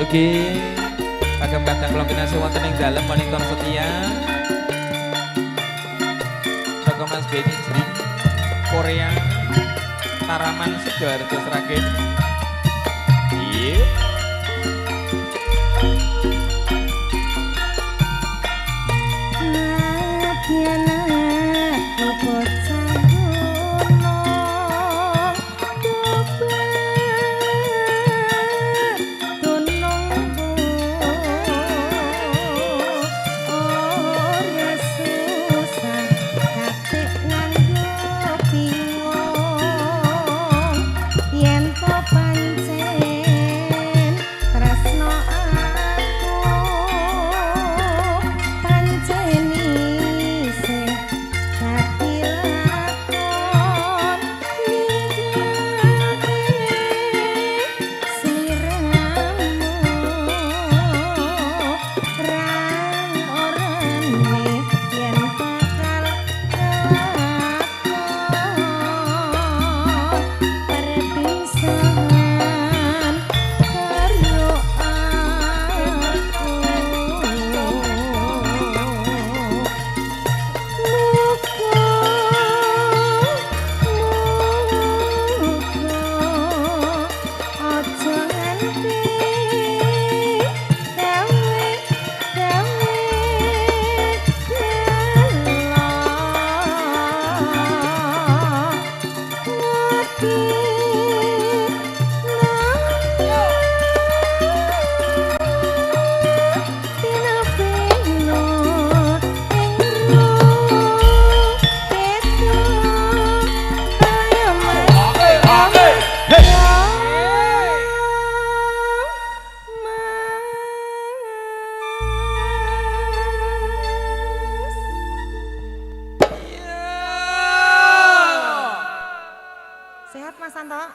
ugi kagem kadang kula kinasih wonten ing dalem monitor setia. Saka Mas Beni Jring Korea Taraman Sidoarjo Sragen. Iya.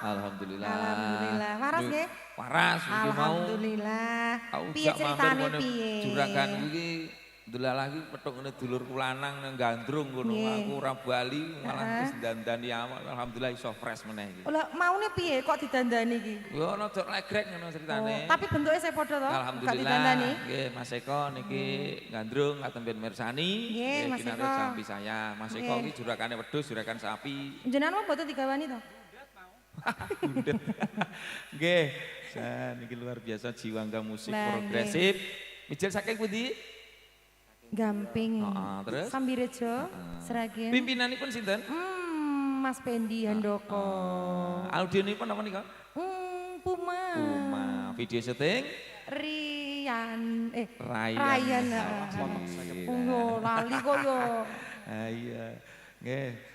Alhamdulillah. Alhamdulillah. Waras nggih? Waras iki mau. Alhamdulillah. Piye ceritane piye? Juragan iki ndelalah iki petuk ngene dulurku lanang nang Gandrung ngono. Aku ora bali malah wis dandani awak. Alhamdulillah iso fresh meneh iki. Lah maune piye kok didandani iki? Yo ana dok legrek ngono ceritane. Tapi bentuke saya padha to? Alhamdulillah. Nggih Mas Eko niki Gandrung katemben mirsani. Nggih Mas Eko. Sapi saya. Mas Eko iki jurakane wedhus, juragan sapi. Jenengan mboten digawani to? Bundet. Nggih. Niki luar biasa jiwangga musik progresif. Mijil saking pundi? Gamping. Terus? Sambirejo, Sragen. Pimpinanipun sinten? Mas Pendi Handoko. Audionipun apa nika? Puma. Puma. Video syuting? Ryan. Ryan. Lali kok yo. Iya. Nggih.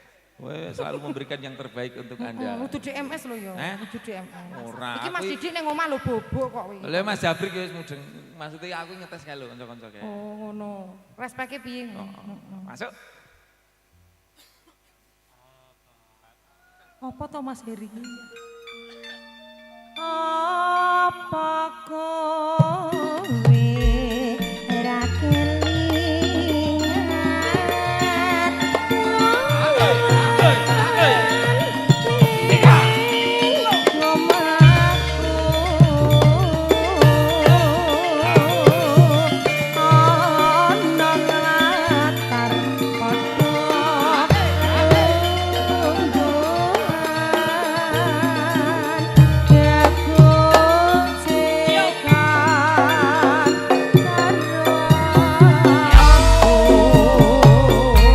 Selalu memberikan yang terbaik untuk Anda. Kudu DMS lho ya. Kudu DMS. Ora. Iki Mas Didik ning omah lho bobok kok kuwi. Lha Mas Jabrik wis mudeng. Maksudnya aku ngetes kae lho kanca-kanca kae. Oh ngono. Respeke piye? Masuk. Apa to Mas Heri? Apa kowe ra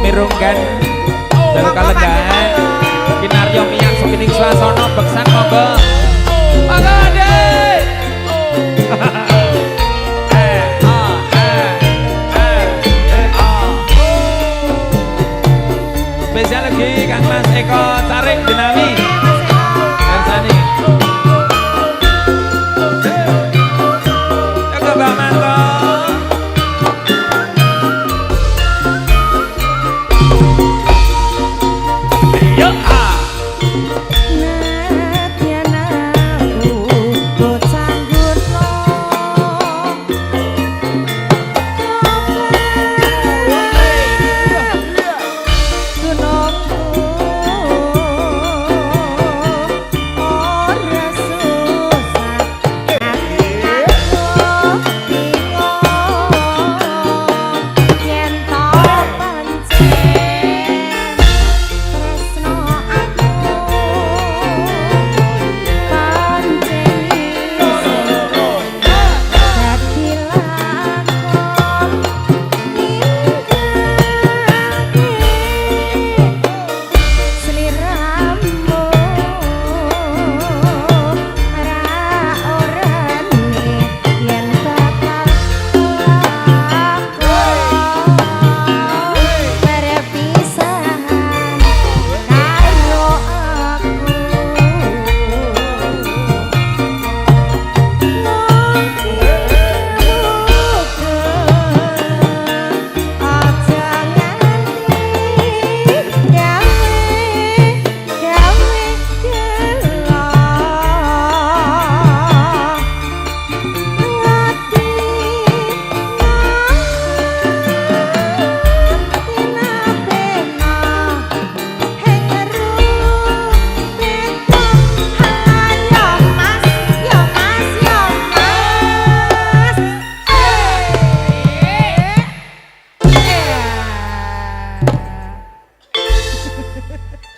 Mirunggan dalu kalendahan kinaryo miyak sepining swasana beksan monggo monggo Dek spesial lagi Kang Mas Eko Carik Dinawi Dansani Jaga Mbak Manto.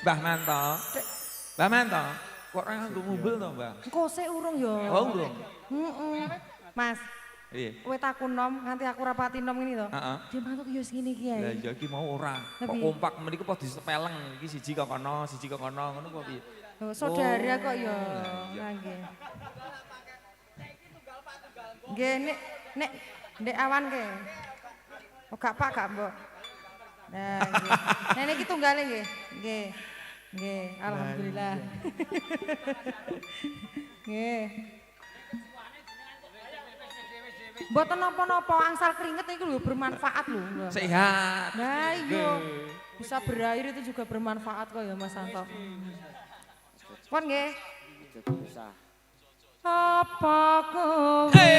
Mbah Manto. Mbah Manto, kok ora nganggo mobil to, Mbah? Engko sik urung ya. Oh, urung. Heeh. Mas, Iya. kowe tak nom nganti aku rapati nom ngene to. Heeh. Dia mantuk yo ngene iki ae. Lah iya iki mau ora. Kok Tapi- kompak meniku kok disepeleng. Iki siji kok kono, siji kok kono, ngono kok piye? Oh, saudara kok ya. Lah, iya. Nggih. Nggih, nek ndek awan ke. Oh, gak Pak, gak Mbok. Nah, nggih. Nah niki tunggale nggih. Nggih. Nggih, alhamdulillah. Nggih. Mboten napa-napa, angsal keringet itu lho bermanfaat lho. Sehat. Nah iya, bisa berair itu juga bermanfaat kok ya Mas Santo. Pon nggih. Apa kowe